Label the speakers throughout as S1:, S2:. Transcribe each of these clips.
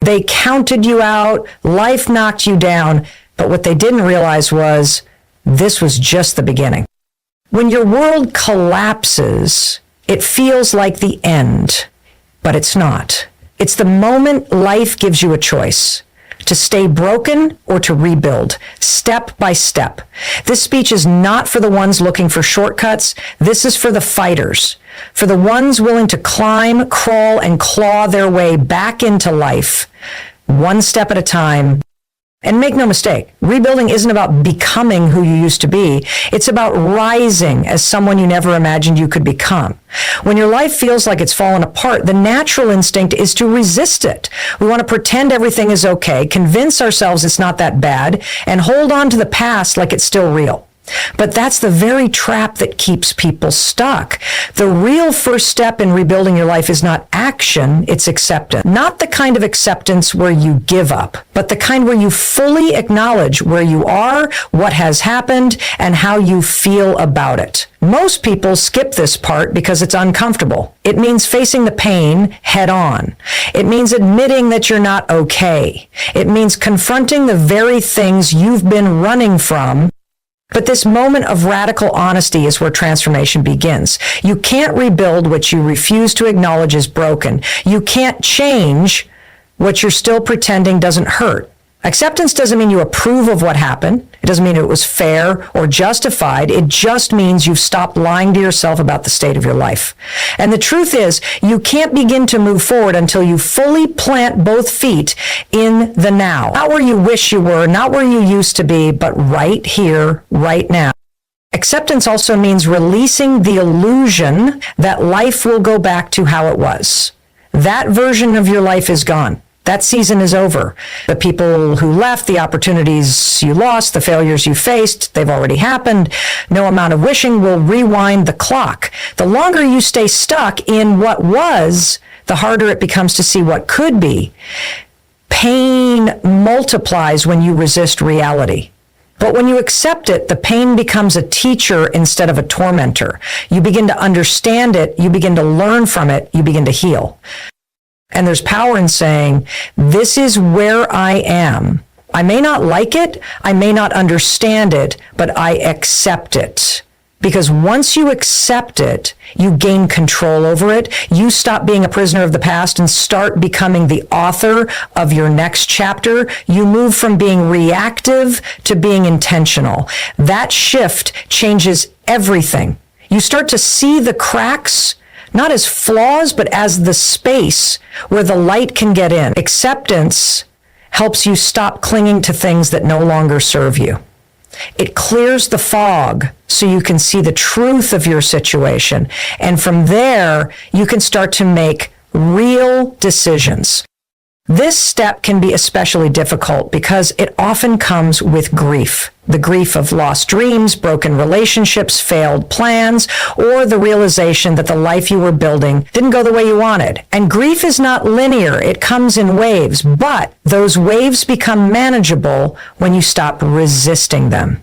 S1: They counted you out. Life knocked you down. But what they didn't realize was this was just the beginning. When your world collapses, it feels like the end, but it's not. It's the moment life gives you a choice to stay broken or to rebuild, step by step. This speech is not for the ones looking for shortcuts. This is for the fighters, for the ones willing to climb, crawl, and claw their way back into life, one step at a time. And make no mistake, rebuilding isn't about becoming who you used to be. It's about rising as someone you never imagined you could become. When your life feels like it's fallen apart, the natural instinct is to resist it. We want to pretend everything is okay, convince ourselves it's not that bad, and hold on to the past like it's still real. But that's the very trap that keeps people stuck. The real first step in rebuilding your life is not action, it's acceptance. Not the kind of acceptance where you give up, but the kind where you fully acknowledge where you are, what has happened, and how you feel about it. Most people skip this part because it's uncomfortable. It means facing the pain head on. It means admitting that you're not okay. It means confronting the very things you've been running from. But this moment of radical honesty is where transformation begins. You can't rebuild what you refuse to acknowledge is broken. You can't change what you're still pretending doesn't hurt. Acceptance doesn't mean you approve of what happened. It doesn't mean it was fair or justified. It just means you've stopped lying to yourself about the state of your life. And the truth is, you can't begin to move forward until you fully plant both feet in the now. Not where you wish you were, not where you used to be, but right here, right now. Acceptance also means releasing the illusion that life will go back to how it was. That version of your life is gone. That season is over. The people who left, the opportunities you lost, the failures you faced, they've already happened. No amount of wishing will rewind the clock. The longer you stay stuck in what was, the harder it becomes to see what could be. Pain multiplies when you resist reality. But when you accept it, the pain becomes a teacher instead of a tormentor. You begin to understand it, you begin to learn from it, you begin to heal. And there's power in saying, this is where I am. I may not like it, I may not understand it, but I accept it. Because once you accept it, you gain control over it. You stop being a prisoner of the past and start becoming the author of your next chapter. You move from being reactive to being intentional. That shift changes everything. You start to see the cracks not as flaws, but as the space where the light can get in. Acceptance helps you stop clinging to things that no longer serve you. It clears the fog so you can see the truth of your situation. And from there, you can start to make real decisions. This step can be especially difficult because it often comes with grief. The grief of lost dreams, broken relationships, failed plans, or the realization that the life you were building didn't go the way you wanted. And grief is not linear. It comes in waves, but those waves become manageable when you stop resisting them.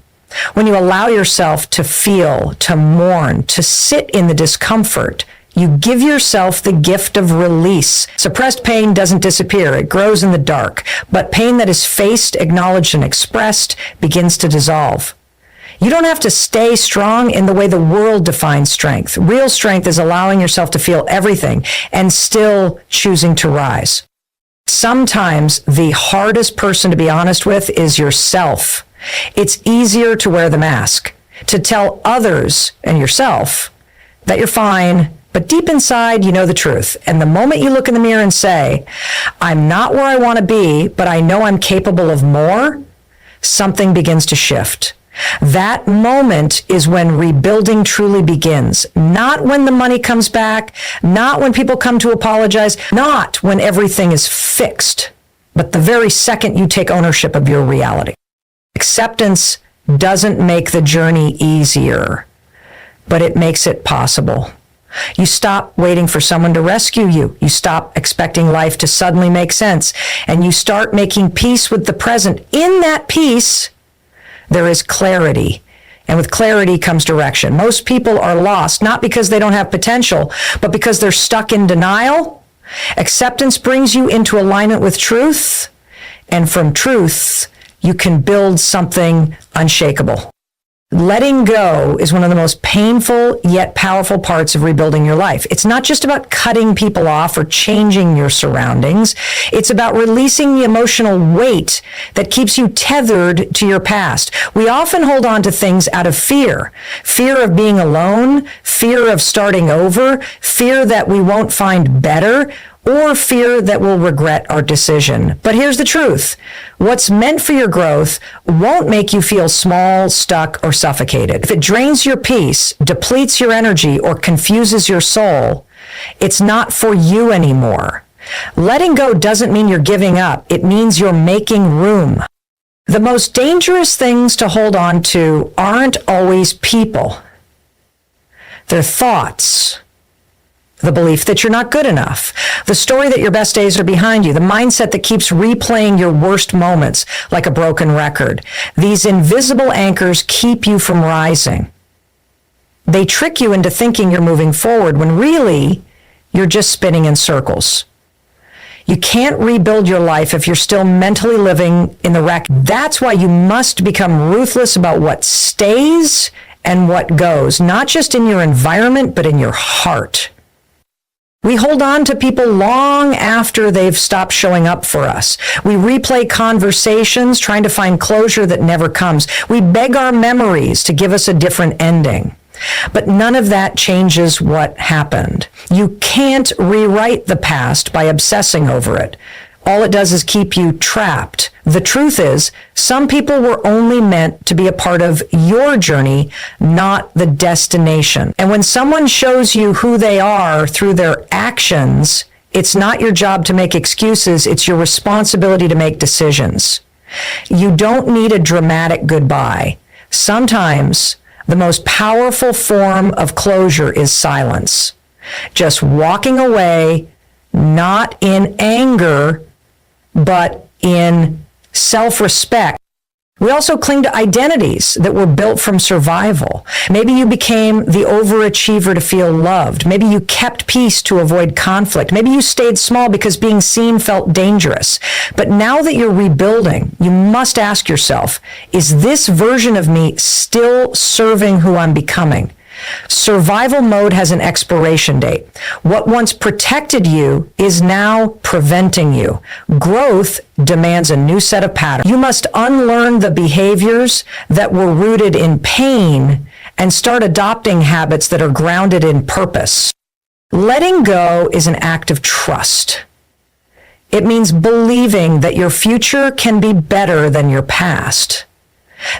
S1: When you allow yourself to feel, to mourn, to sit in the discomfort, you give yourself the gift of release. Suppressed pain doesn't disappear. It grows in the dark. But pain that is faced, acknowledged, and expressed begins to dissolve. You don't have to stay strong in the way the world defines strength. Real strength is allowing yourself to feel everything and still choosing to rise. Sometimes the hardest person to be honest with is yourself. It's easier to wear the mask, to tell others and yourself that you're fine, but deep inside, you know the truth. And the moment you look in the mirror and say, I'm not where I want to be, but I know I'm capable of more, something begins to shift. That moment is when rebuilding truly begins. Not when the money comes back, not when people come to apologize, not when everything is fixed, but the very second you take ownership of your reality. Acceptance doesn't make the journey easier, but it makes it possible. You stop waiting for someone to rescue you. You stop expecting life to suddenly make sense. And you start making peace with the present. In that peace, there is clarity. And with clarity comes direction. Most people are lost, not because they don't have potential, but because they're stuck in denial Acceptance brings you into alignment with truth, and from truth, you can build something unshakable. Letting go is one of the most painful yet powerful parts of rebuilding your life. It's not just about cutting people off or changing your surroundings. It's about releasing the emotional weight that keeps you tethered to your past. We often hold on to things out of fear. Fear of being alone, fear of starting over, fear that we won't find better, or fear that we'll regret our decision. But here's the truth. What's meant for your growth won't make you feel small, stuck, or suffocated. If it drains your peace, depletes your energy, or confuses your soul, it's not for you anymore. Letting go doesn't mean you're giving up. It means you're making room. The most dangerous things to hold on to aren't always people. They're thoughts. The belief that you're not good enough, the story that your best days are behind you, the mindset that keeps replaying your worst moments like a broken record. These invisible anchors keep you from rising. They trick you into thinking you're moving forward when really you're just spinning in circles. You can't rebuild your life if you're still mentally living in the wreck. That's why you must become ruthless about what stays and what goes, not just in your environment, but in your heart. We hold on to people long after they've stopped showing up for us. We replay conversations trying to find closure that never comes. We beg our memories to give us a different ending. But none of that changes what happened. You can't rewrite the past by obsessing over it. All it does is keep you trapped. The truth is, some people were only meant to be a part of your journey, not the destination. And when someone shows you who they are through their actions, it's not your job to make excuses. It's your responsibility to make decisions. You don't need a dramatic goodbye. Sometimes the most powerful form of closure is silence. Just walking away, not in anger, but in self-respect. We also cling to identities that were built from survival. Maybe you became the overachiever to feel loved. Maybe you kept peace to avoid conflict. Maybe you stayed small because being seen felt dangerous. But now that you're rebuilding, you must ask yourself, is this version of me still serving who I'm becoming? Survival mode has an expiration date. What once protected you is now preventing you. Growth demands a new set of patterns. You must unlearn the behaviors that were rooted in pain and start adopting habits that are grounded in purpose. Letting go is an act of trust. It means believing that your future can be better than your past.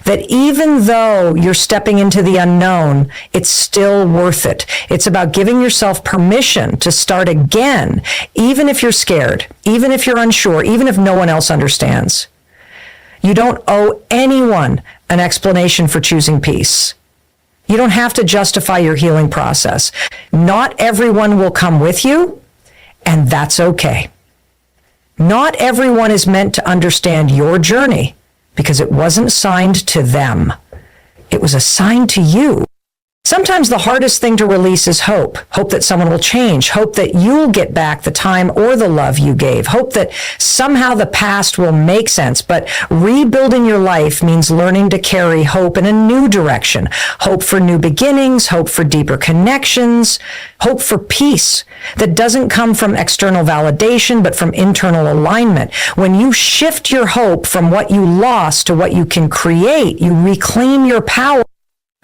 S1: That even though you're stepping into the unknown, it's still worth it. It's about giving yourself permission to start again, even if you're scared, even if you're unsure, even if no one else understands. You don't owe anyone an explanation for choosing peace. You don't have to justify your healing process. Not everyone will come with you, and that's okay. Not everyone is meant to understand your journey, because it wasn't assigned to them. It was assigned to you. Sometimes the hardest thing to release is hope. Hope that someone will change. Hope that you'll get back the time or the love you gave. Hope that somehow the past will make sense. But rebuilding your life means learning to carry hope in a new direction. Hope for new beginnings, hope for deeper connections, hope for peace that doesn't come from external validation, but from internal alignment. When you shift your hope from what you lost to what you can create, you reclaim your power.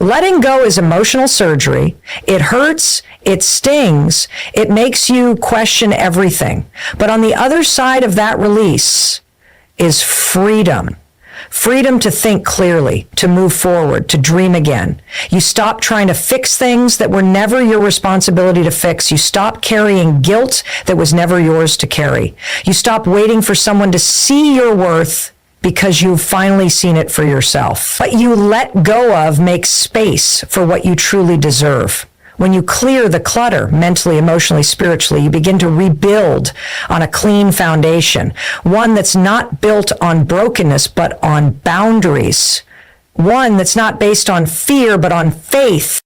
S1: Letting go is emotional surgery. It hurts, it stings, it makes you question everything. But on the other side of that release is freedom. Freedom to think clearly, to move forward, to dream again. You stop trying to fix things that were never your responsibility to fix. You stop carrying guilt that was never yours to carry. You stop waiting for someone to see your worth because you've finally seen it for yourself. What you let go of makes space for what you truly deserve. When you clear the clutter, mentally, emotionally, spiritually, you begin to rebuild on a clean foundation, one that's not built on brokenness, but on boundaries, one that's not based on fear, but on faith,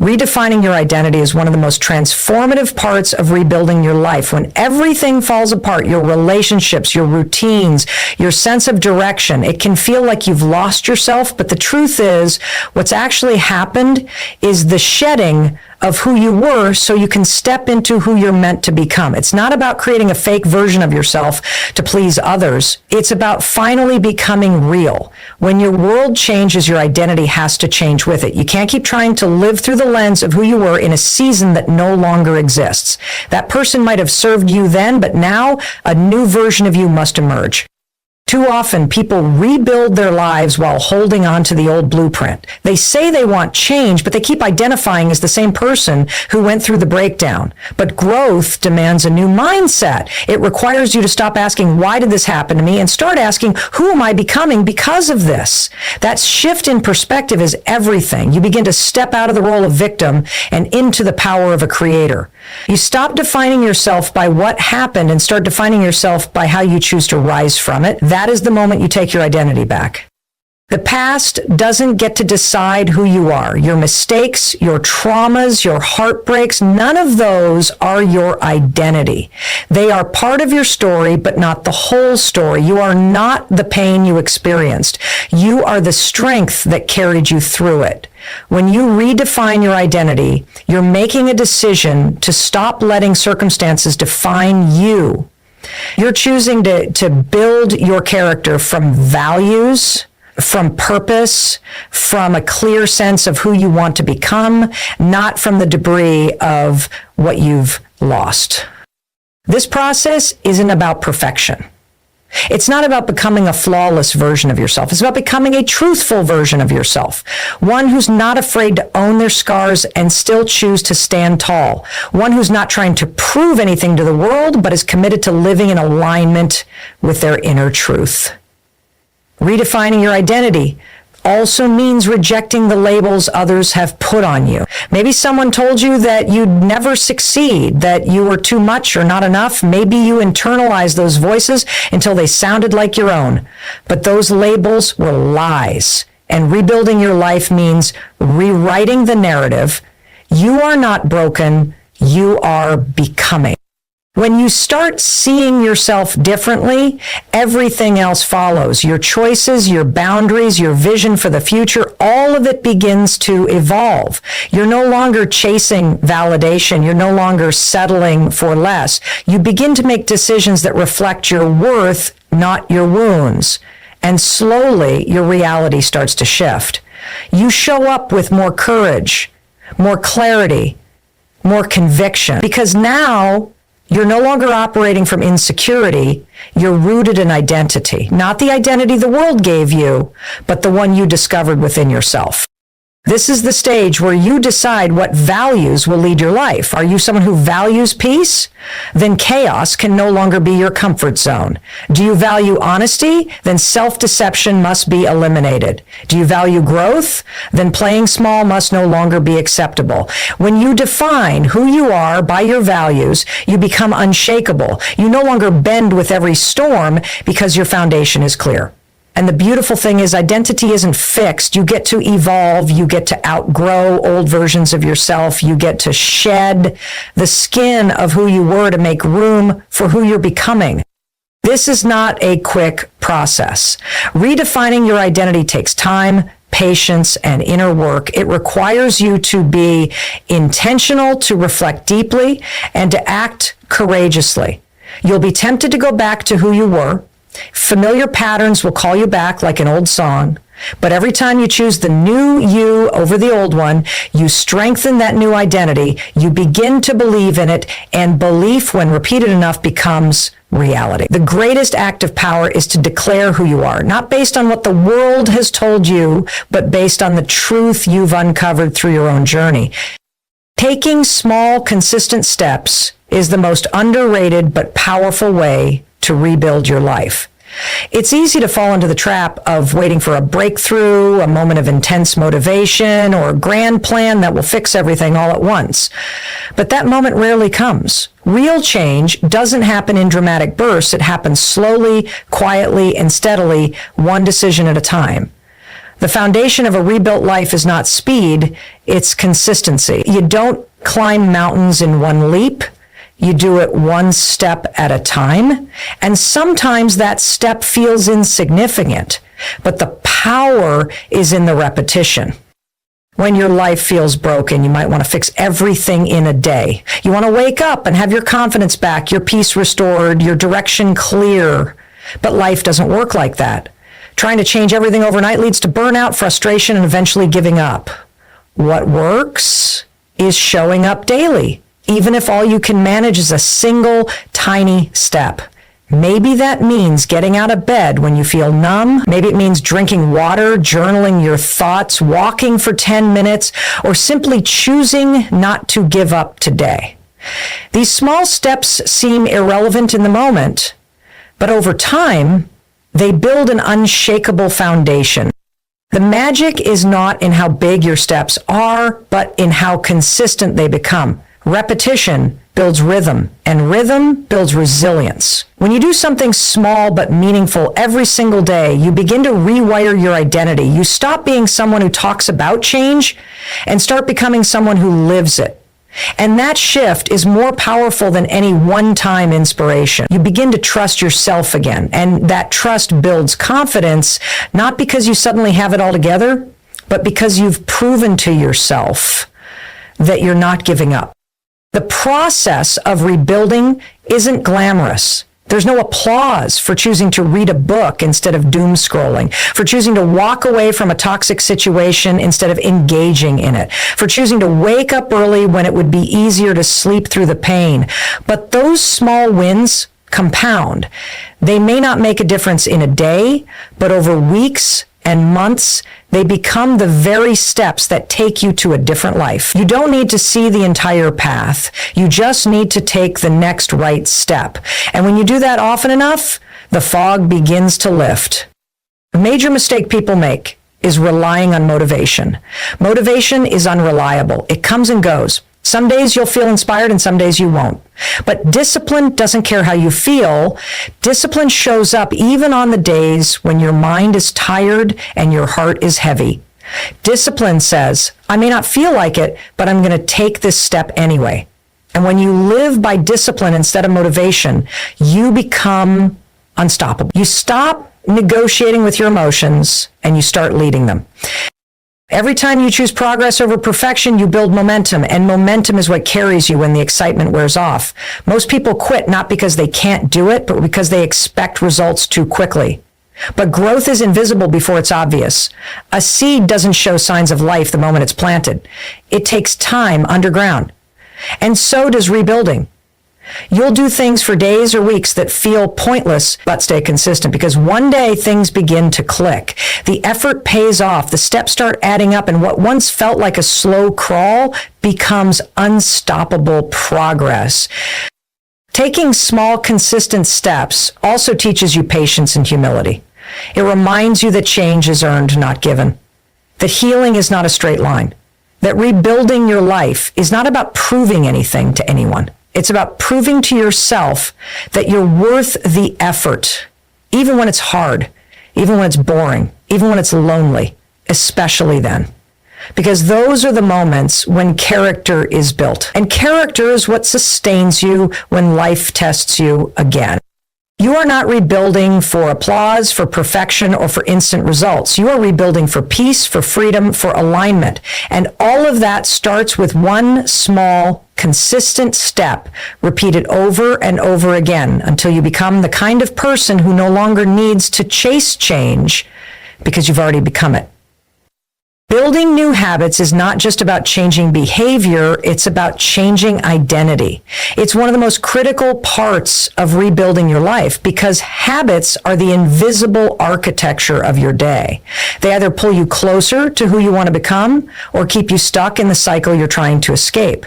S1: Redefining your identity is one of the most transformative parts of rebuilding your life. When everything falls apart, your relationships, your routines, your sense of direction, it can feel like you've lost yourself. But the truth is, what's actually happened is the shedding of who you were so you can step into who you're meant to become. It's not about creating a fake version of yourself to please others. It's about finally becoming real. When your world changes, your identity has to change with it. You can't keep trying to live through the lens of who you were in a season that no longer exists. That person might have served you then, but now a new version of you must emerge. Too often, people rebuild their lives while holding on to the old blueprint. They say they want change, but they keep identifying as the same person who went through the breakdown. But growth demands a new mindset. It requires you to stop asking, why did this happen to me? And start asking, who am I becoming because of this? That shift in perspective is everything. You begin to step out of the role of victim and into the power of a creator. You stop defining yourself by what happened and start defining yourself by how you choose to rise from it. That is the moment you take your identity back. The past doesn't get to decide who you are. Your mistakes, your traumas, your heartbreaks, none of those are your identity. They are part of your story, but not the whole story. You are not the pain you experienced. You are the strength that carried you through it. When you redefine your identity, you're making a decision to stop letting circumstances define you. You're choosing to build your character from values, from purpose, from a clear sense of who you want to become, not from the debris of what you've lost. This process isn't about perfection. It's not about becoming a flawless version of yourself. It's about becoming a truthful version of yourself. One who's not afraid to own their scars and still choose to stand tall. One who's not trying to prove anything to the world, but is committed to living in alignment with their inner truth. Redefining your identity also means rejecting the labels others have put on you. Maybe someone told you that you'd never succeed, that you were too much or not enough. Maybe you internalized those voices until they sounded like your own. But those labels were lies. And rebuilding your life means rewriting the narrative. You are not broken. You are becoming. When you start seeing yourself differently, everything else follows. Your choices, your boundaries, your vision for the future, all of it begins to evolve. You're no longer chasing validation. You're no longer settling for less. You begin to make decisions that reflect your worth, not your wounds. And slowly, your reality starts to shift. You show up with more courage, more clarity, more conviction, because now you're no longer operating from insecurity. You're rooted in identity, not the identity the world gave you, but the one you discovered within yourself. This is the stage where you decide what values will lead your life. Are you someone who values peace? Then chaos can no longer be your comfort zone. Do you value honesty? Then self-deception must be eliminated. Do you value growth? Then playing small must no longer be acceptable. When you define who you are by your values, you become unshakable. You no longer bend with every storm because your foundation is clear. And the beautiful thing is identity isn't fixed. You get to evolve. You get to outgrow old versions of yourself. You get to shed the skin of who you were to make room for who you're becoming. This is not a quick process. Redefining your identity takes time, patience, and inner work. It requires you to be intentional, to reflect deeply, and to act courageously. You'll be tempted to go back to who you were. Familiar patterns will call you back like an old song, but every time you choose the new you over the old one, you strengthen that new identity, you begin to believe in it, and belief, when repeated enough, becomes reality. The greatest act of power is to declare who you are, not based on what the world has told you, but based on the truth you've uncovered through your own journey. Taking small, consistent steps is the most underrated but powerful way to rebuild your life. It's easy to fall into the trap of waiting for a breakthrough, a moment of intense motivation, or a grand plan that will fix everything all at once. But that moment rarely comes. Real change doesn't happen in dramatic bursts. It happens slowly, quietly, and steadily, one decision at a time. The foundation of a rebuilt life is not speed, it's consistency. You don't climb mountains in one leap. You do it one step at a time. And sometimes that step feels insignificant, but the power is in the repetition. When your life feels broken, you might want to fix everything in a day. You want to wake up and have your confidence back, your peace restored, your direction clear. But life doesn't work like that. Trying to change everything overnight leads to burnout, frustration, and eventually giving up. What works is showing up daily, even if all you can manage is a single tiny step. Maybe that means getting out of bed when you feel numb. Maybe it means drinking water, journaling your thoughts, walking for 10 minutes, or simply choosing not to give up today. These small steps seem irrelevant in the moment, but over time, they build an unshakable foundation. The magic is not in how big your steps are, but in how consistent they become. Repetition builds rhythm, and rhythm builds resilience. When you do something small but meaningful every single day, you begin to rewire your identity. You stop being someone who talks about change and start becoming someone who lives it. And that shift is more powerful than any one-time inspiration. You begin to trust yourself again, and that trust builds confidence, not because you suddenly have it all together, but because you've proven to yourself that you're not giving up. The process of rebuilding isn't glamorous. There's no applause for choosing to read a book instead of doom scrolling, for choosing to walk away from a toxic situation instead of engaging in it, for choosing to wake up early when it would be easier to sleep through the pain. But those small wins compound. They may not make a difference in a day, but over weeks and months, they become the very steps that take you to a different life. You don't need to see the entire path. You just need to take the next right step. And when you do that often enough, the fog begins to lift. A major mistake people make is relying on motivation. Motivation is unreliable. It comes and goes. Some days you'll feel inspired and some days you won't. But discipline doesn't care how you feel. Discipline shows up even on the days when your mind is tired and your heart is heavy. Discipline says, I may not feel like it, but I'm going to take this step anyway. And when you live by discipline instead of motivation, you become unstoppable. You stop negotiating with your emotions and you start leading them. Every time you choose progress over perfection, you build momentum, and momentum is what carries you when the excitement wears off. Most people quit not because they can't do it, but because they expect results too quickly. But growth is invisible before it's obvious. A seed doesn't show signs of life the moment it's planted. It takes time underground. And so does rebuilding. You'll do things for days or weeks that feel pointless, but stay consistent, because one day things begin to click. The effort pays off, the steps start adding up, and what once felt like a slow crawl becomes unstoppable progress. Taking small, consistent steps also teaches you patience and humility. It reminds you that change is earned, not given. That healing is not a straight line. That rebuilding your life is not about proving anything to anyone. It's about proving to yourself that you're worth the effort, even when it's hard, even when it's boring, even when it's lonely, especially then. Because those are the moments when character is built. And character is what sustains you when life tests you again. You are not rebuilding for applause, for perfection, or for instant results. You are rebuilding for peace, for freedom, for alignment. And all of that starts with one small, consistent step, repeated over and over again until you become the kind of person who no longer needs to chase change because you've already become it. Building new habits is not just about changing behavior, it's about changing identity. It's one of the most critical parts of rebuilding your life because habits are the invisible architecture of your day. They either pull you closer to who you want to become or keep you stuck in the cycle you're trying to escape.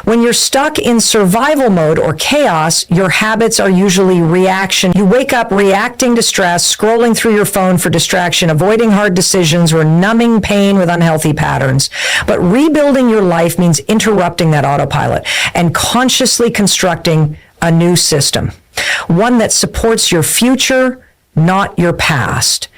S1: When you're stuck in survival mode or chaos, your habits are usually reaction. You wake up reacting to stress, scrolling through your phone for distraction, avoiding hard decisions, or numbing pain with unhealthy patterns. But rebuilding your life means interrupting that autopilot and consciously constructing a new system, one that supports your future, not your past.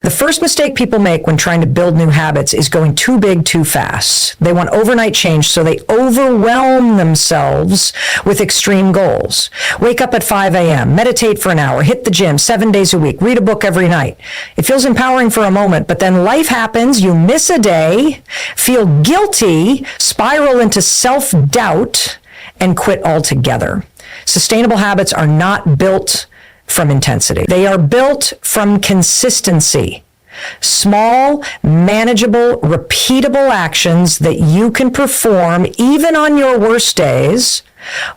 S1: The first mistake people make when trying to build new habits is going too big too fast. They want overnight change, so they overwhelm themselves with extreme goals. Wake up at 5 a.m., meditate for an hour, hit the gym 7 days a week, read a book every night. It feels empowering for a moment, but then life happens, you miss a day, feel guilty, spiral into self-doubt, and quit altogether. Sustainable habits are not built from intensity. They are built from consistency. Small, manageable, repeatable actions that you can perform even on your worst days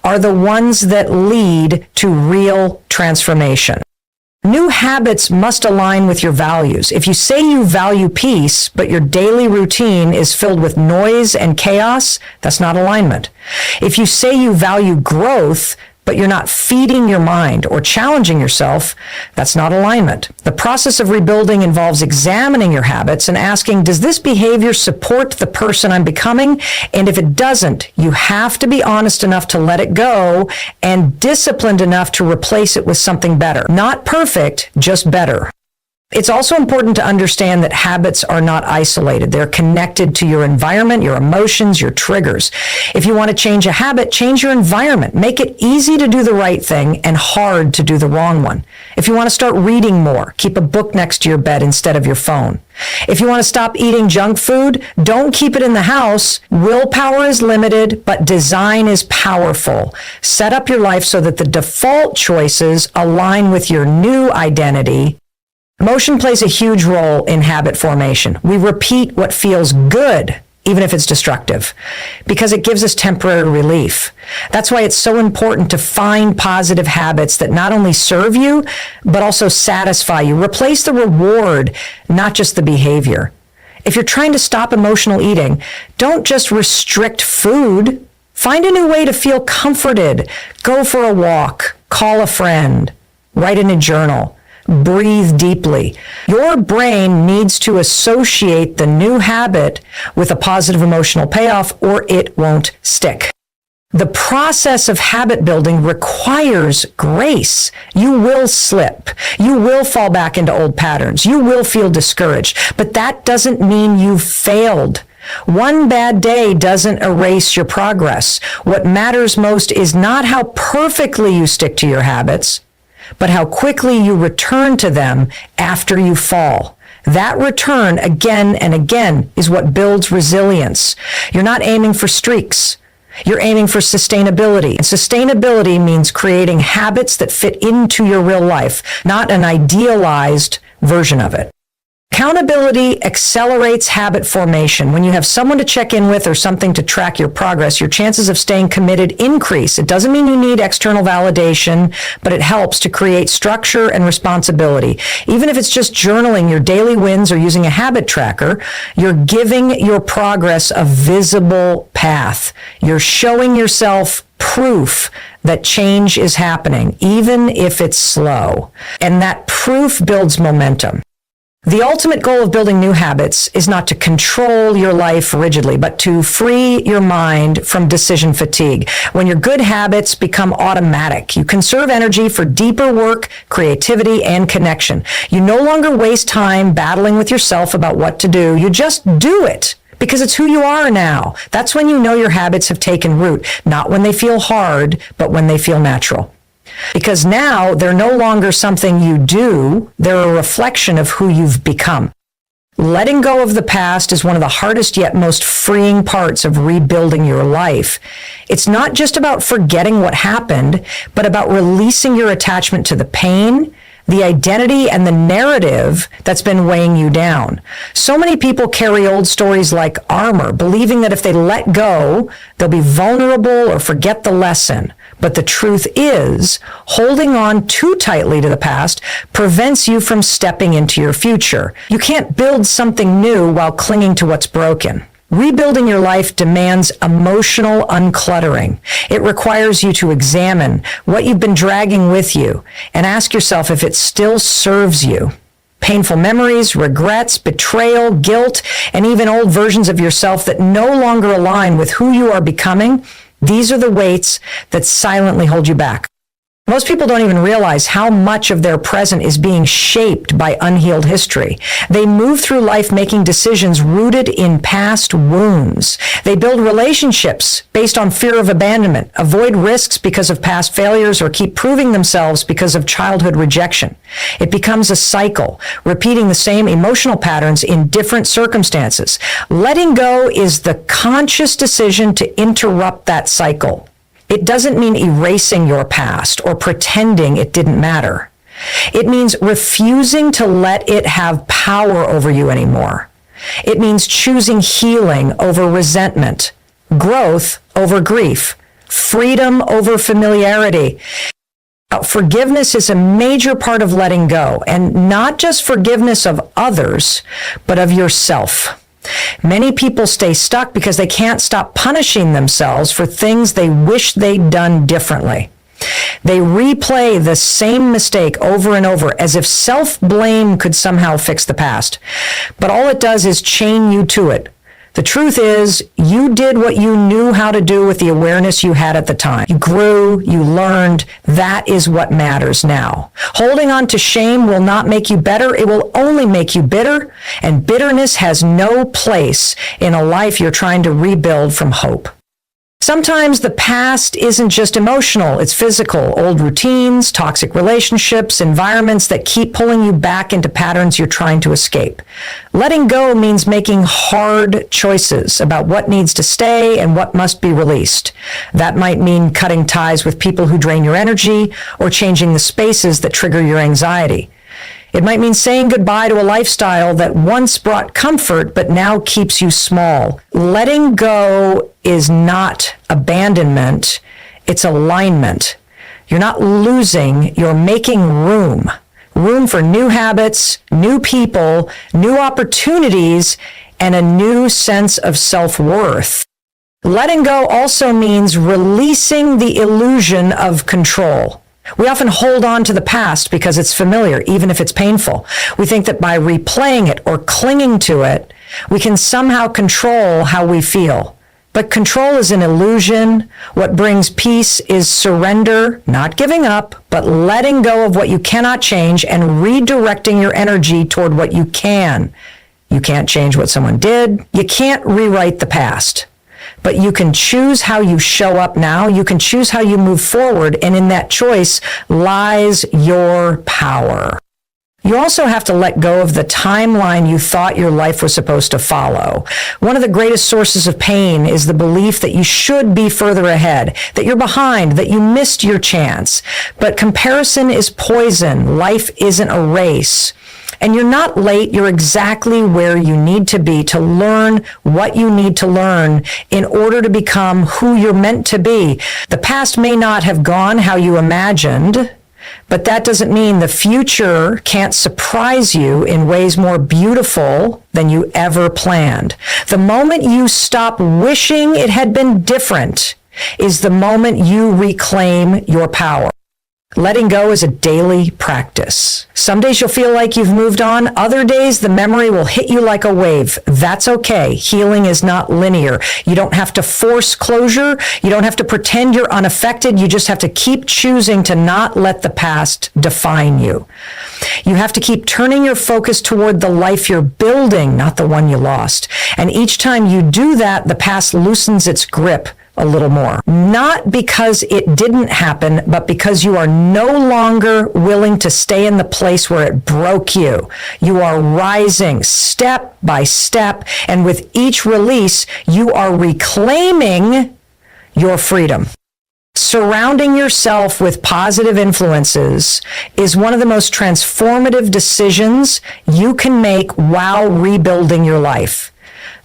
S1: are the ones that lead to real transformation. New habits must align with your values. If you say you value peace, but your daily routine is filled with noise and chaos, that's not alignment. If you say you value growth, but you're not feeding your mind or challenging yourself, that's not alignment. The process of rebuilding involves examining your habits and asking, does this behavior support the person I'm becoming? And if it doesn't, you have to be honest enough to let it go and disciplined enough to replace it with something better. Not perfect, just better. It's also important to understand that habits are not isolated. They're connected to your environment, your emotions, your triggers. If you want to change a habit, change your environment. Make it easy to do the right thing and hard to do the wrong one. If you want to start reading more, keep a book next to your bed instead of your phone. If you want to stop eating junk food, don't keep it in the house. Willpower is limited, but design is powerful. Set up your life so that the default choices align with your new identity. Emotion plays a huge role in habit formation. We repeat what feels good, even if it's destructive, because it gives us temporary relief. That's why it's so important to find positive habits that not only serve you, but also satisfy you. Replace the reward, not just the behavior. If you're trying to stop emotional eating, don't just restrict food. Find a new way to feel comforted. Go for a walk, call a friend, write in a journal. Breathe deeply. Your brain needs to associate the new habit with a positive emotional payoff or it won't stick. The process of habit building requires grace. You will slip. You will fall back into old patterns. You will feel discouraged. But that doesn't mean you've failed. One bad day doesn't erase your progress. What matters most is not how perfectly you stick to your habits, but how quickly you return to them after you fall. That return again and again is what builds resilience. You're not aiming for streaks. You're aiming for sustainability. And sustainability means creating habits that fit into your real life, not an idealized version of it. Accountability accelerates habit formation. When you have someone to check in with or something to track your progress, your chances of staying committed increase. It doesn't mean you need external validation, but it helps to create structure and responsibility. Even if it's just journaling your daily wins or using a habit tracker, you're giving your progress a visible path. You're showing yourself proof that change is happening, even if it's slow. And that proof builds momentum. The ultimate goal of building new habits is not to control your life rigidly, but to free your mind from decision fatigue. When your good habits become automatic, you conserve energy for deeper work, creativity, and connection. You no longer waste time battling with yourself about what to do. You just do it because it's who you are now. That's when you know your habits have taken root, not when they feel hard, but when they feel natural. Because now they're no longer something you do, they're a reflection of who you've become. Letting go of the past is one of the hardest yet most freeing parts of rebuilding your life. It's not just about forgetting what happened, but about releasing your attachment to the pain, the identity, and the narrative that's been weighing you down. So many people carry old stories like armor, believing that if they let go, they'll be vulnerable or forget the lesson. But the truth is, holding on too tightly to the past prevents you from stepping into your future. You can't build something new while clinging to what's broken. Rebuilding your life demands emotional uncluttering. It requires you to examine what you've been dragging with you and ask yourself if it still serves you. Painful memories, regrets, betrayal, guilt, and even old versions of yourself that no longer align with who you are becoming, these are the weights that silently hold you back. Most people don't even realize how much of their present is being shaped by unhealed history. They move through life making decisions rooted in past wounds. They build relationships based on fear of abandonment, avoid risks because of past failures, or keep proving themselves because of childhood rejection. It becomes a cycle, repeating the same emotional patterns in different circumstances. Letting go is the conscious decision to interrupt that cycle. It doesn't mean erasing your past or pretending it didn't matter. It means refusing to let it have power over you anymore. It means choosing healing over resentment, growth over grief, freedom over familiarity. Forgiveness is a major part of letting go, and not just forgiveness of others, but of yourself. Many people stay stuck because they can't stop punishing themselves for things they wish they'd done differently. They replay the same mistake over and over as if self-blame could somehow fix the past. But all it does is chain you to it. The truth is, you did what you knew how to do with the awareness you had at the time. You grew, you learned. That is what matters now. Holding on to shame will not make you better. It will only make you bitter, and bitterness has no place in a life you're trying to rebuild from hope. Sometimes the past isn't just emotional, it's physical. Old routines, toxic relationships, environments that keep pulling you back into patterns you're trying to escape. Letting go means making hard choices about what needs to stay and what must be released. That might mean cutting ties with people who drain your energy or changing the spaces that trigger your anxiety. It might mean saying goodbye to a lifestyle that once brought comfort but now keeps you small. Letting go is not abandonment, it's alignment. You're not losing, you're making room. Room for new habits, new people, new opportunities, and a new sense of self-worth. Letting go also means releasing the illusion of control. We often hold on to the past because it's familiar, even if it's painful. We think that by replaying it or clinging to it, we can somehow control how we feel. But control is an illusion. What brings peace is surrender, not giving up, but letting go of what you cannot change and redirecting your energy toward what you can. You can't change what someone did. You can't rewrite the past. But you can choose how you show up now. You can choose how you move forward. And in that choice lies your power. You also have to let go of the timeline you thought your life was supposed to follow. One of the greatest sources of pain is the belief that you should be further ahead, that you're behind, that you missed your chance. But comparison is poison. Life isn't a race. And you're not late, you're exactly where you need to be to learn what you need to learn in order to become who you're meant to be. The past may not have gone how you imagined, but that doesn't mean the future can't surprise you in ways more beautiful than you ever planned. The moment you stop wishing it had been different is the moment you reclaim your power. Letting go is a daily practice. Some days you'll feel like you've moved on. Other days, the memory will hit you like a wave. That's okay. Healing is not linear. You don't have to force closure. You don't have to pretend you're unaffected. You just have to keep choosing to not let the past define you. You have to keep turning your focus toward the life you're building, not the one you lost. And each time you do that, the past loosens its grip a little more. Not because it didn't happen, but because you are no longer willing to stay in the place where it broke you. You are rising step by step, and with each release, you are reclaiming your freedom. Surrounding yourself with positive influences is one of the most transformative decisions you can make while rebuilding your life.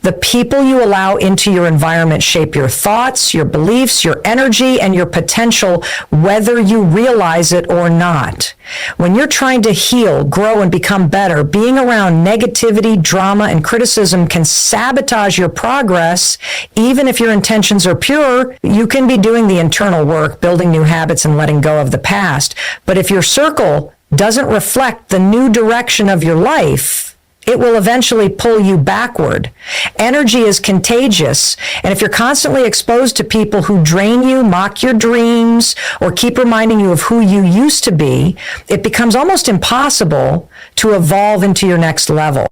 S1: The people you allow into your environment shape your thoughts, your beliefs, your energy, and your potential, whether you realize it or not. When you're trying to heal, grow, and become better, being around negativity, drama, and criticism can sabotage your progress. Even if your intentions are pure, you can be doing the internal work, building new habits, and letting go of the past. But if your circle doesn't reflect the new direction of your life, It will eventually pull you backward. Energy is contagious, and if you're constantly exposed to people who drain you, mock your dreams, or keep reminding you of who you used to be, it becomes almost impossible to evolve into your next level.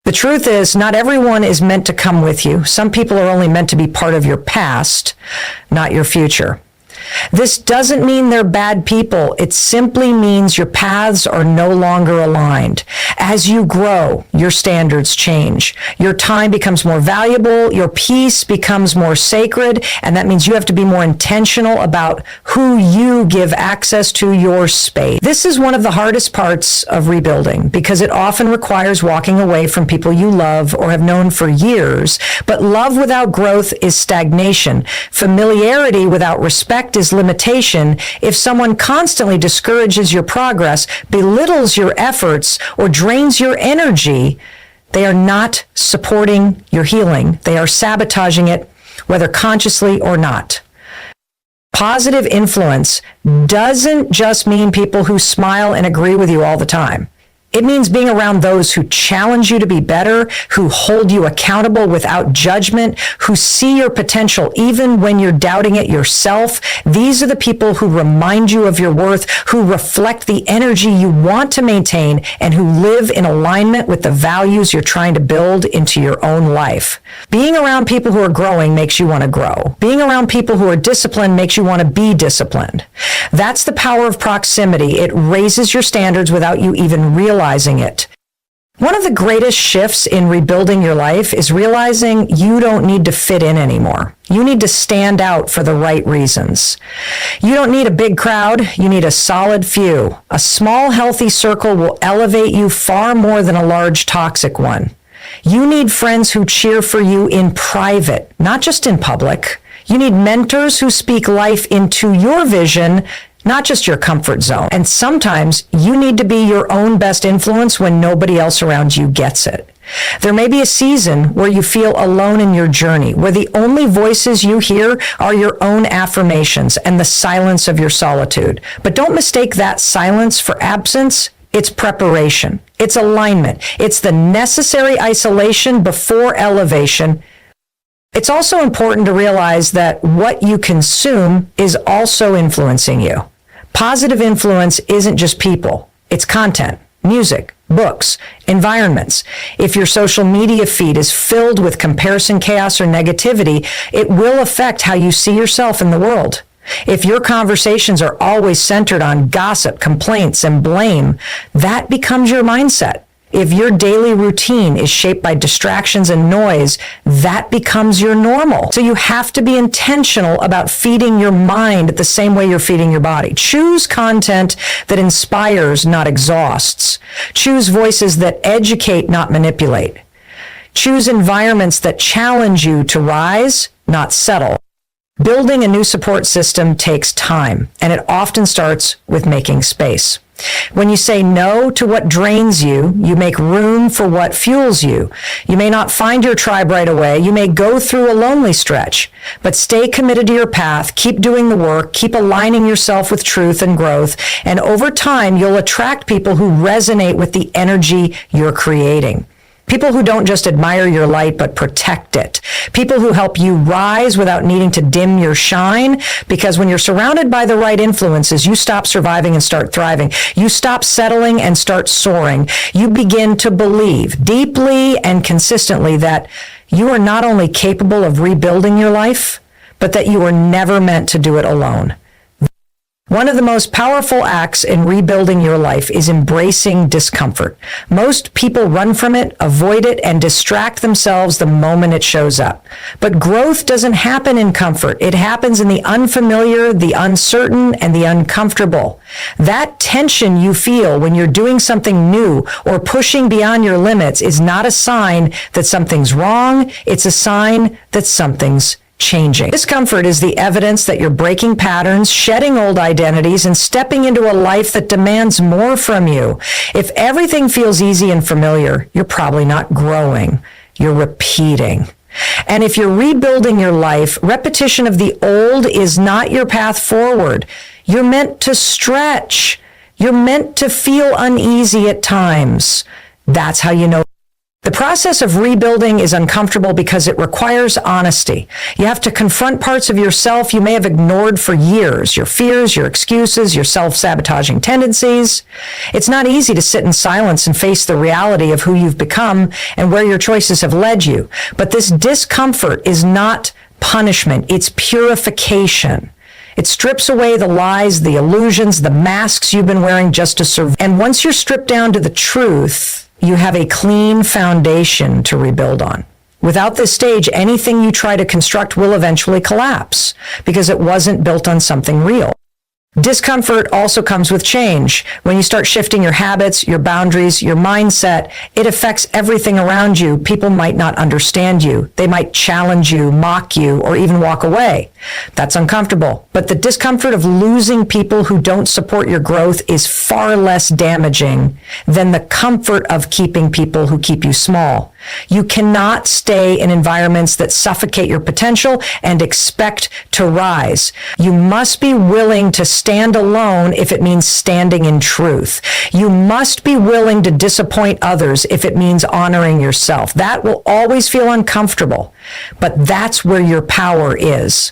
S1: The truth is, not everyone is meant to come with you. Some people are only meant to be part of your past, not your future. This doesn't mean they're bad people. It simply means your paths are no longer aligned. As you grow, your standards change. Your time becomes more valuable. Your peace becomes more sacred. And that means you have to be more intentional about who you give access to your space. This is one of the hardest parts of rebuilding because it often requires walking away from people you love or have known for years. But love without growth is stagnation. Familiarity without respect is limitation. If someone constantly discourages your progress, belittles your efforts, or drains your energy, they are not supporting your healing. They are sabotaging it, whether consciously or not. Positive influence doesn't just mean people who smile and agree with you all the time. It means being around those who challenge you to be better, who hold you accountable without judgment, who see your potential even when you're doubting it yourself. These are the people who remind you of your worth, who reflect the energy you want to maintain, and who live in alignment with the values you're trying to build into your own life. Being around people who are growing makes you want to grow. Being around people who are disciplined makes you want to be disciplined. That's the power of proximity. It raises your standards without you even realizing it. One of the greatest shifts in rebuilding your life is realizing you don't need to fit in anymore. You need to stand out for the right reasons. You don't need a big crowd. You need a solid few. A small, healthy circle will elevate you far more than a large, toxic one. You need friends who cheer for you in private, not just in public. You need mentors who speak life into your vision, not just your comfort zone. And sometimes you need to be your own best influence when nobody else around you gets it. There may be a season where you feel alone in your journey, where the only voices you hear are your own affirmations and the silence of your solitude. But don't mistake that silence for absence. It's preparation. It's alignment. It's the necessary isolation before elevation. It's also important to realize that what you consume is also influencing you. Positive influence isn't just people. It's content, music, books, environments. If your social media feed is filled with comparison, chaos, or negativity, it will affect how you see yourself in the world. If your conversations are always centered on gossip, complaints, and blame, that becomes your mindset. If your daily routine is shaped by distractions and noise, that becomes your normal. So you have to be intentional about feeding your mind the same way you're feeding your body. Choose content that inspires, not exhausts. Choose voices that educate, not manipulate. Choose environments that challenge you to rise, not settle. Building a new support system takes time, and it often starts with making space. When you say no to what drains you, you make room for what fuels you. You may not find your tribe right away. You may go through a lonely stretch, but stay committed to your path. Keep doing the work. Keep aligning yourself with truth and growth. And over time, you'll attract people who resonate with the energy you're creating. People who don't just admire your light, but protect it. People who help you rise without needing to dim your shine. Because when you're surrounded by the right influences, you stop surviving and start thriving. You stop settling and start soaring. You begin to believe deeply and consistently that you are not only capable of rebuilding your life, but that you were never meant to do it alone. One of the most powerful acts in rebuilding your life is embracing discomfort. Most people run from it, avoid it, and distract themselves the moment it shows up. But growth doesn't happen in comfort. It happens in the unfamiliar, the uncertain, and the uncomfortable. That tension you feel when you're doing something new or pushing beyond your limits is not a sign that something's wrong. It's a sign that something's changing. Discomfort is the evidence that you're breaking patterns, shedding old identities, and stepping into a life that demands more from you. If everything feels easy and familiar, you're probably not growing. You're repeating. And if you're rebuilding your life, repetition of the old is not your path forward. You're meant to stretch. You're meant to feel uneasy at times. That's how you know The process of rebuilding is uncomfortable because it requires honesty. You have to confront parts of yourself you may have ignored for years, your fears, your excuses, your self-sabotaging tendencies. It's not easy to sit in silence and face the reality of who you've become and where your choices have led you. But this discomfort is not punishment, it's purification. It strips away the lies, the illusions, the masks you've been wearing just to survive. And once you're stripped down to the truth, you have a clean foundation to rebuild on. Without this stage, anything you try to construct will eventually collapse because it wasn't built on something real. Discomfort also comes with change. When you start shifting your habits, your boundaries, your mindset, it affects everything around you. People might not understand you. They might challenge you, mock you, or even walk away. That's uncomfortable. But the discomfort of losing people who don't support your growth is far less damaging than the comfort of keeping people who keep you small. You cannot stay in environments that suffocate your potential and expect to rise. You must be willing to stand alone if it means standing in truth. You must be willing to disappoint others if it means honoring yourself. That will always feel uncomfortable, but that's where your power is.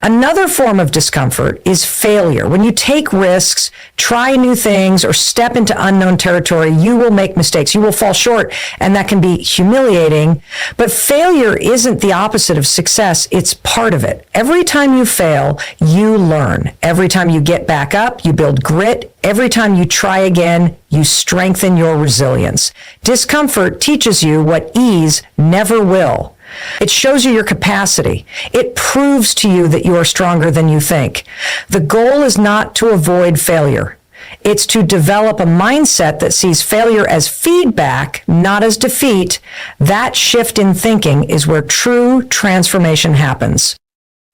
S1: Another form of discomfort is failure. When you take risks, try new things, or step into unknown territory, you will make mistakes. You will fall short, and that can be humiliating. But failure isn't the opposite of success. It's part of it. Every time you fail, you learn. Every time you get back up, you build grit. Every time you try again, you strengthen your resilience. Discomfort teaches you what ease never will. It shows you your capacity. It proves to you that you are stronger than you think. The goal is not to avoid failure. It's to develop a mindset that sees failure as feedback, not as defeat. That shift in thinking is where true transformation happens.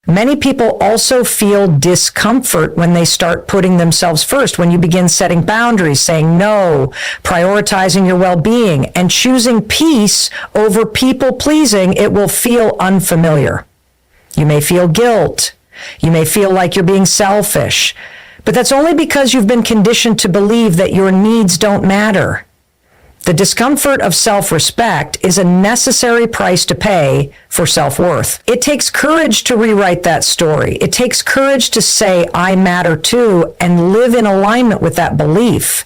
S1: Many people also feel discomfort when they start putting themselves first, when you begin setting boundaries, saying no, prioritizing your well-being, and choosing peace over people-pleasing. It will feel unfamiliar. You may feel guilt. You may feel like you're being selfish. But that's only because you've been conditioned to believe that your needs don't matter. The discomfort of self-respect is a necessary price to pay for self-worth. It takes courage to rewrite that story. It takes courage to say, I matter too, and live in alignment with that belief.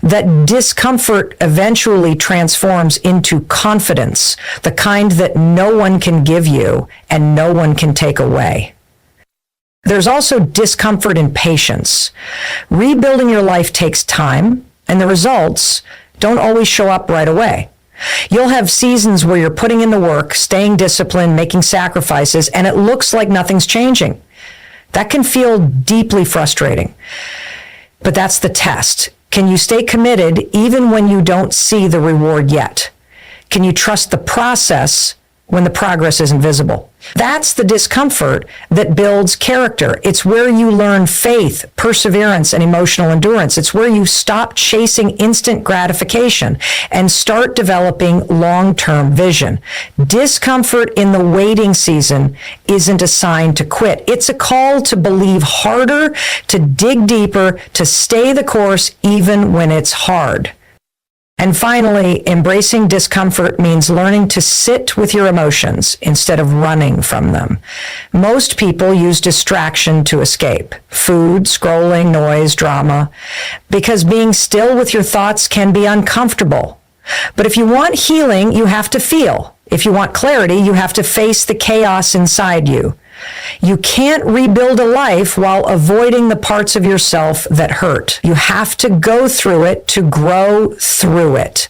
S1: That discomfort eventually transforms into confidence, the kind that no one can give you and no one can take away. There's also discomfort in patience. Rebuilding your life takes time, and the results don't always show up right away. You'll have seasons where you're putting in the work, staying disciplined, making sacrifices, and it looks like nothing's changing. That can feel deeply frustrating. But that's the test. Can you stay committed even when you don't see the reward yet? Can you trust the process when the progress isn't visible? That's the discomfort that builds character. It's where you learn faith, perseverance, and emotional endurance. It's where you stop chasing instant gratification and start developing long-term vision. Discomfort in the waiting season isn't a sign to quit. It's a call to believe harder, to dig deeper, to stay the course even when it's hard. And finally, embracing discomfort means learning to sit with your emotions instead of running from them. Most people use distraction to escape. Food, scrolling, noise, drama. Because being still with your thoughts can be uncomfortable. But if you want healing, you have to feel. If you want clarity, you have to face the chaos inside you. You can't rebuild a life while avoiding the parts of yourself that hurt. You have to go through it to grow through it.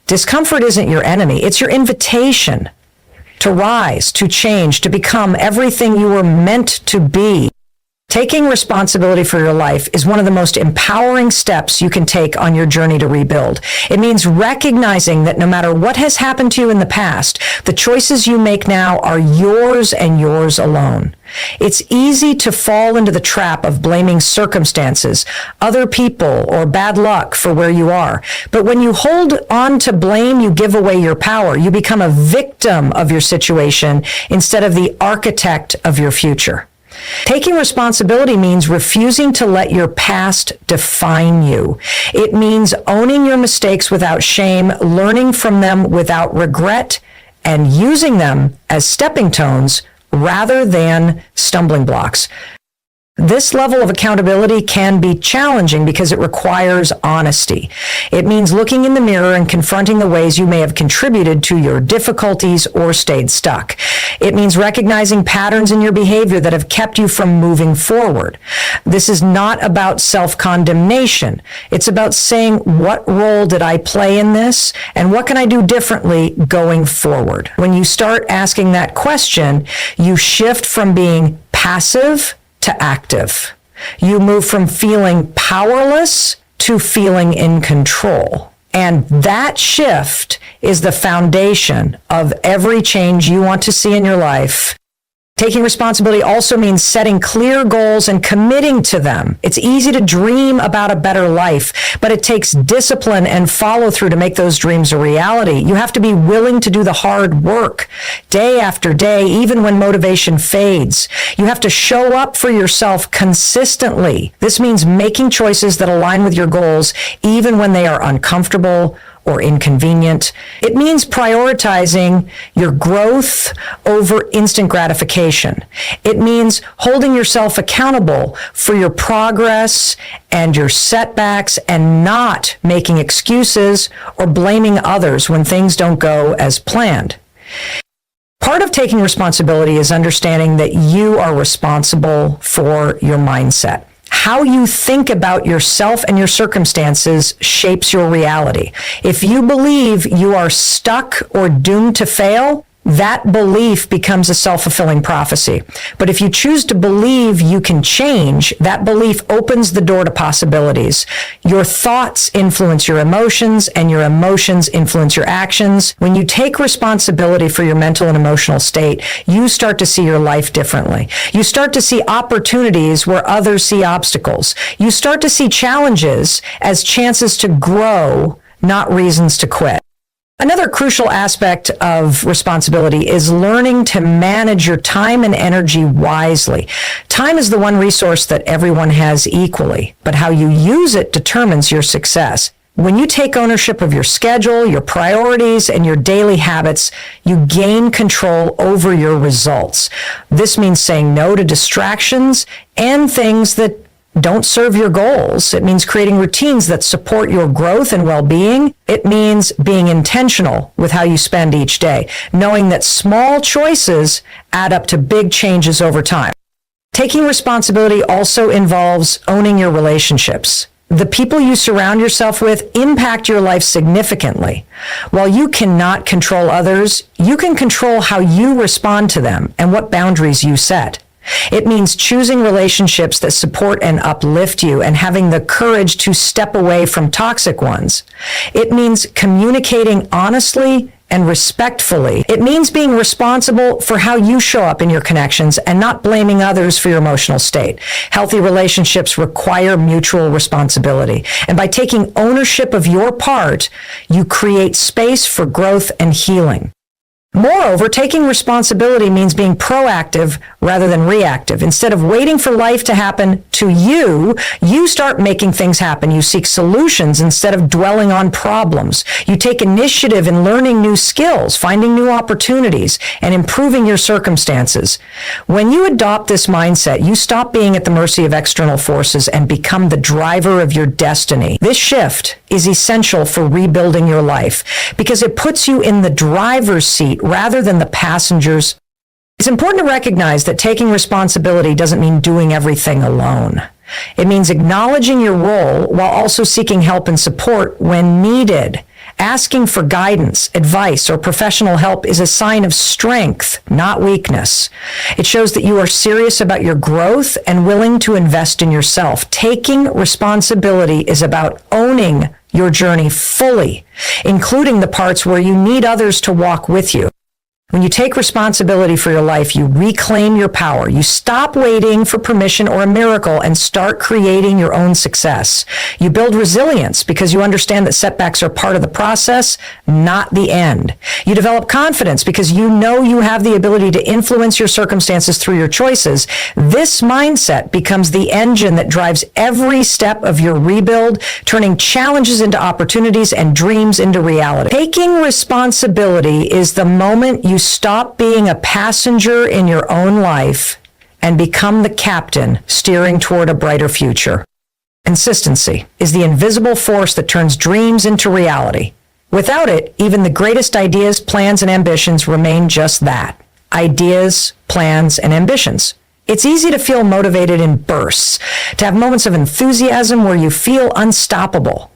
S1: Discomfort isn't your enemy. It's your invitation to rise, to change, to become everything you were meant to be. Taking responsibility for your life is one of the most empowering steps you can take on your journey to rebuild. It means recognizing that no matter what has happened to you in the past, the choices you make now are yours and yours alone. It's easy to fall into the trap of blaming circumstances, other people, or bad luck for where you are. But when you hold on to blame, you give away your power. You become a victim of your situation instead of the architect of your future. Taking responsibility means refusing to let your past define you. It means owning your mistakes without shame, learning from them without regret, and using them as stepping stones rather than stumbling blocks. This level of accountability can be challenging because it requires honesty. It means looking in the mirror and confronting the ways you may have contributed to your difficulties or stayed stuck. It means recognizing patterns in your behavior that have kept you from moving forward. This is not about self-condemnation. It's about saying, what role did I play in this? And what can I do differently going forward? When you start asking that question, you shift from being passive to active. You move from feeling powerless to feeling in control. And that shift is the foundation of every change you want to see in your life. Taking responsibility also means setting clear goals and committing to them. It's easy to dream about a better life, but it takes discipline and follow through to make those dreams a reality. You have to be willing to do the hard work day after day, even when motivation fades. You have to show up for yourself consistently. This means making choices that align with your goals, even when they are uncomfortable or inconvenient. It means prioritizing your growth over instant gratification. It means holding yourself accountable for your progress and your setbacks and not making excuses or blaming others when things don't go as planned. Part of taking responsibility is understanding that you are responsible for your mindset. How you think about yourself and your circumstances shapes your reality. If you believe you are stuck or doomed to fail, that belief becomes a self-fulfilling prophecy. But if you choose to believe you can change, that belief opens the door to possibilities. Your thoughts influence your emotions, and your emotions influence your actions. When you take responsibility for your mental and emotional state, you start to see your life differently. You start to see opportunities where others see obstacles. You start to see challenges as chances to grow, not reasons to quit. Another crucial aspect of responsibility is learning to manage your time and energy wisely. Time is the one resource that everyone has equally, but how you use it determines your success. When you take ownership of your schedule, your priorities, and your daily habits, you gain control over your results. This means saying no to distractions and things that don't serve your goals. It means creating routines that support your growth and well-being. It means being intentional with how you spend each day, knowing that small choices add up to big changes over time. Taking responsibility also involves owning your relationships. The people you surround yourself with impact your life significantly. While you cannot control others, you can control how you respond to them and what boundaries you set. It means choosing relationships that support and uplift you and having the courage to step away from toxic ones. It means communicating honestly and respectfully. It means being responsible for how you show up in your connections and not blaming others for your emotional state. Healthy relationships require mutual responsibility. And by taking ownership of your part, you create space for growth and healing. Moreover, taking responsibility means being proactive rather than reactive. Instead of waiting for life to happen to you, you start making things happen. You seek solutions instead of dwelling on problems. You take initiative in learning new skills, finding new opportunities, and improving your circumstances. When you adopt this mindset, you stop being at the mercy of external forces and become the driver of your destiny. This shift is essential for rebuilding your life because it puts you in the driver's seat rather than the passengers. It's important to recognize that taking responsibility doesn't mean doing everything alone. It means acknowledging your role while also seeking help and support when needed. Asking for guidance, advice, or professional help is a sign of strength, not weakness. It shows that you are serious about your growth and willing to invest in yourself. Taking responsibility is about owning your journey fully, including the parts where you need others to walk with you. When you take responsibility for your life, you reclaim your power. You stop waiting for permission or a miracle and start creating your own success. You build resilience because you understand that setbacks are part of the process, not the end. You develop confidence because you know you have the ability to influence your circumstances through your choices. This mindset becomes the engine that drives every step of your rebuild, turning challenges into opportunities and dreams into reality. Taking responsibility is the moment you stop being a passenger in your own life and become the captain steering toward a brighter future. Consistency is the invisible force that turns dreams into reality. Without it, even the greatest ideas, plans, and ambitions remain just that. Ideas, plans, and ambitions. It's easy to feel motivated in bursts, to have moments of enthusiasm where you feel unstoppable.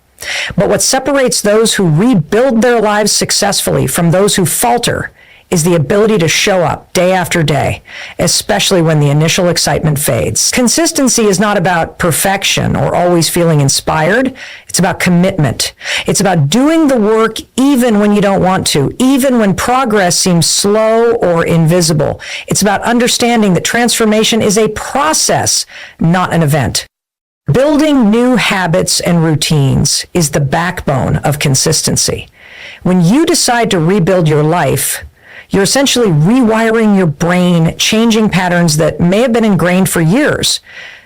S1: But what separates those who rebuild their lives successfully from those who falter is the ability to show up day after day, especially when the initial excitement fades. Consistency is not about perfection or always feeling inspired. It's about commitment. It's about doing the work even when you don't want to, even when progress seems slow or invisible. It's about understanding that transformation is a process, not an event. Building new habits and routines is the backbone of consistency. When you decide to rebuild your life, you're essentially rewiring your brain, changing patterns that may have been ingrained for years.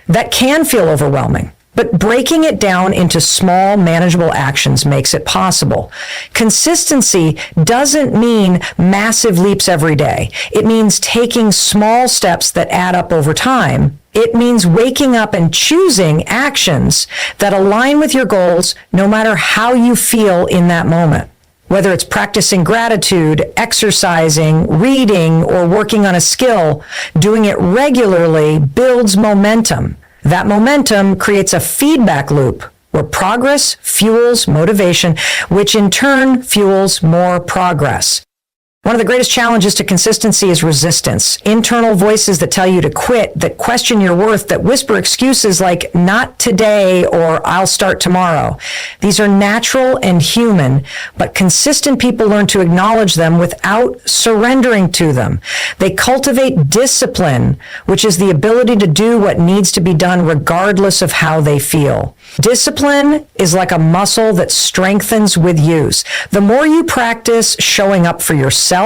S1: That can feel overwhelming, but breaking it down into small, manageable actions makes it possible. Consistency doesn't mean massive leaps every day. It means taking small steps that add up over time. It means waking up and choosing actions that align with your goals, no matter how you feel in that moment. Whether it's practicing gratitude, exercising, reading, or working on a skill, doing it regularly builds momentum. That momentum creates a feedback loop where progress fuels motivation, which in turn fuels more progress. One of the greatest challenges to consistency is resistance. Internal voices that tell you to quit, that question your worth, that whisper excuses like not today or I'll start tomorrow. These are natural and human, but consistent people learn to acknowledge them without surrendering to them. They cultivate discipline, which is the ability to do what needs to be done regardless of how they feel. Discipline is like a muscle that strengthens with use. The more you practice showing up for yourself,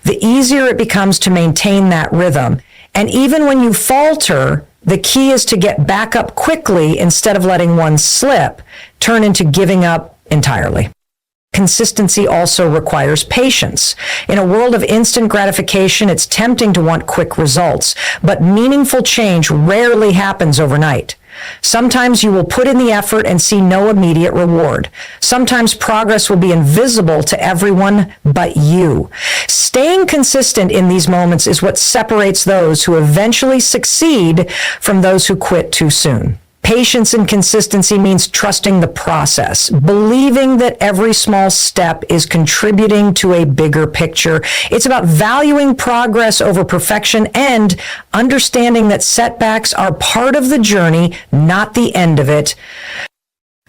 S1: the easier it becomes to maintain that rhythm. And even when you falter, the key is to get back up quickly instead of letting one slip turn into giving up entirely. Consistency also requires patience. In a world of instant gratification, it's tempting to want quick results, but meaningful change rarely happens overnight. Sometimes you will put in the effort and see no immediate reward. Sometimes progress will be invisible to everyone but you. Staying consistent in these moments is what separates those who eventually succeed from those who quit too soon. Patience and consistency means trusting the process, believing that every small step is contributing to a bigger picture. It's about valuing progress over perfection and understanding that setbacks are part of the journey, not the end of it.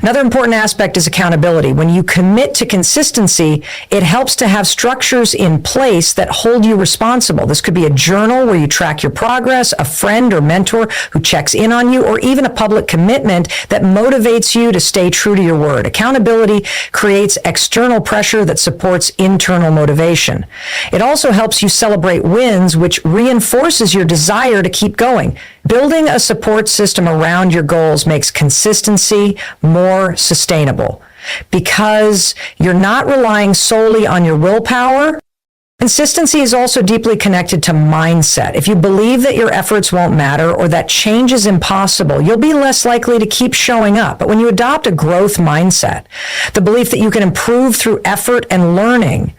S1: Another important aspect is accountability. When you commit to consistency, it helps to have structures in place that hold you responsible. This could be a journal where you track your progress, a friend or mentor who checks in on you, or even a public commitment that motivates you to stay true to your word. Accountability creates external pressure that supports internal motivation. It also helps you celebrate wins, which reinforces your desire to keep going. Building a support system around your goals makes consistency more sustainable because you're not relying solely on your willpower. Consistency is also deeply connected to mindset. If you believe that your efforts won't matter or that change is impossible, you'll be less likely to keep showing up. But when you adopt a growth mindset, the belief that you can improve through effort and learning,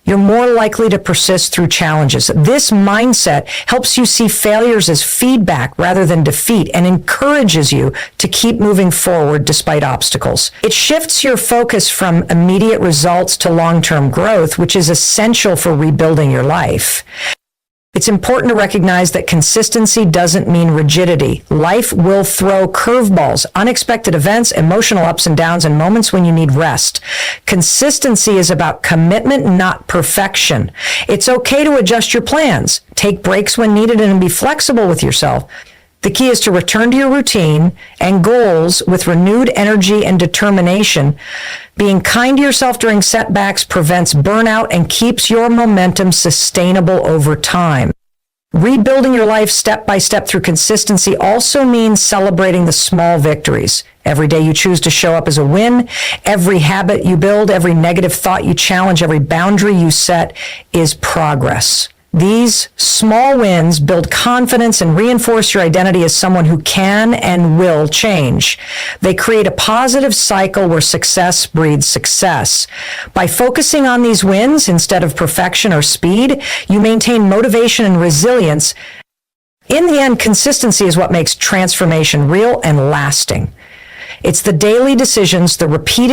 S1: you're more likely to persist through challenges. This mindset helps you see failures as feedback rather than defeat and encourages you to keep moving forward despite obstacles. It shifts your focus from immediate results to long-term growth, which is essential for rebuilding your life. It's important to recognize that consistency doesn't mean rigidity. Life will throw curveballs, unexpected events, emotional ups and downs, and moments when you need rest. Consistency is about commitment, not perfection. It's okay to adjust your plans, take breaks when needed, and be flexible with yourself. The key is to return to your routine and goals with renewed energy and determination. Being kind to yourself during setbacks prevents burnout and keeps your momentum sustainable over time. Rebuilding your life step by step through consistency also means celebrating the small victories. Every day you choose to show up as a win, every habit you build, every negative thought you challenge, every boundary you set is progress. These small wins build confidence and reinforce your identity as someone who can and will change. They create a positive cycle where success breeds success. By focusing on these wins instead of perfection or speed, you maintain motivation and resilience. In the end, consistency is what makes transformation real and lasting. It's the daily decisions, the repeated